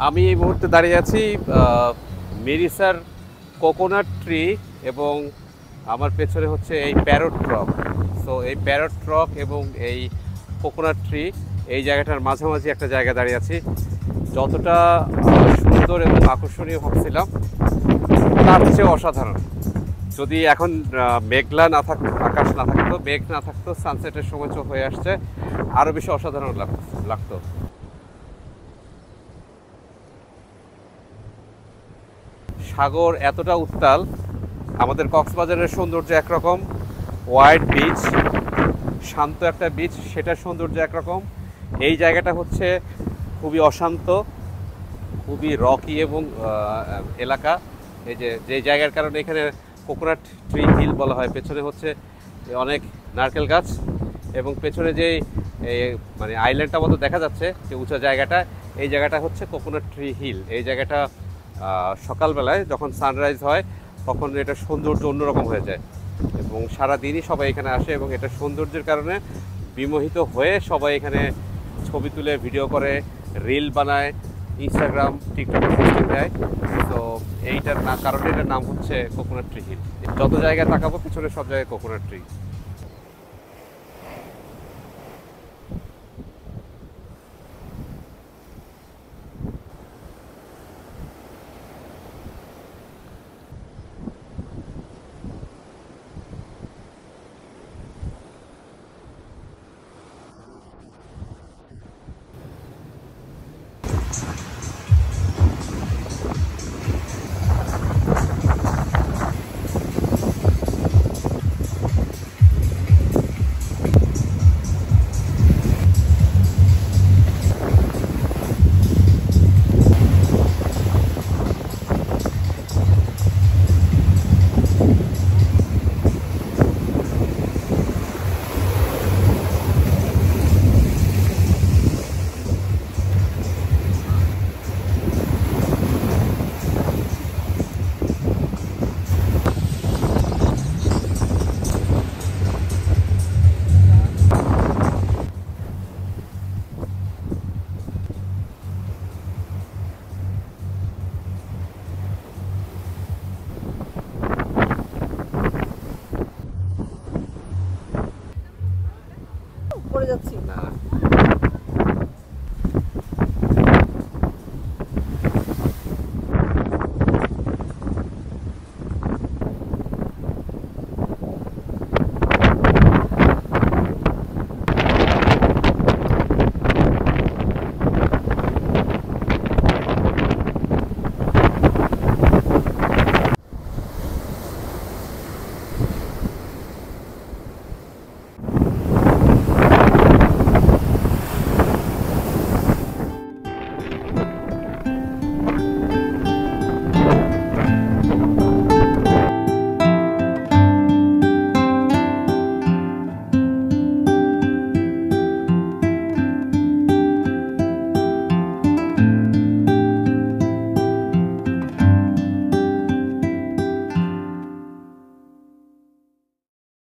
আমি এই মুহূর্তে দাঁড়িয়ে আছি মিরিসার কোকোনাট ট্রি এবং আমার পেছনে হচ্ছে এই প্যারট ট্রক। সো এই প্যারট ট্রক এবং এই কোকোনাট ট্রি এই জায়গাটার মাঝামাঝি একটা জায়গা দাঁড়িয়ে আছি। যতটা সুন্দর এবং আকর্ষণীয় ভাবছিলাম তার চেয়ে অসাধারণ। যদি এখন মেঘলা না থাকতো, আকাশ না থাকতো, মেঘ না থাকতো, সানসেটের সময় হয়ে আসছে, আরও বেশি অসাধারণ লাগতো। সাগর এতটা উত্তাল, আমাদের কক্সবাজারের সৌন্দর্য একরকম, ওয়াইড বিচ, শান্ত একটা বিচ, সেটার সৌন্দর্য একরকম। এই জায়গাটা হচ্ছে খুবই অশান্ত, খুবই রকি এবং এলাকা। এই যে জায়গার কারণে এখানে কোকোনাট ট্রি হিল বলা হয়। পেছনে হচ্ছে অনেক নারকেল গাছ এবং পেছনে যেই মানে আইল্যান্ডটা মতো দেখা যাচ্ছে যে উঁচা জায়গাটা, এই জায়গাটা হচ্ছে কোকোনাট ট্রি হিল। এই জায়গাটা সকালবেলায় যখন সানরাইজ হয় তখন এটার সৌন্দর্য অন্যরকম হয়ে যায় এবং সারাদিনই সবাই এখানে আসে এবং এটার সৌন্দর্যের কারণে বিমোহিত হয়ে সবাই এখানে ছবি তুলে, ভিডিও করে, রিল বানায়, ইনস্টাগ্রাম, টিকটকে পোস্টিং দেয়। তো এইটার কারণে এটার নাম হচ্ছে কোকোনাট ট্রি হিল। যত জায়গায় তাকাবো পিছনে সব জায়গায় কোকোনাট ট্রি। পড়ে যাচ্ছি।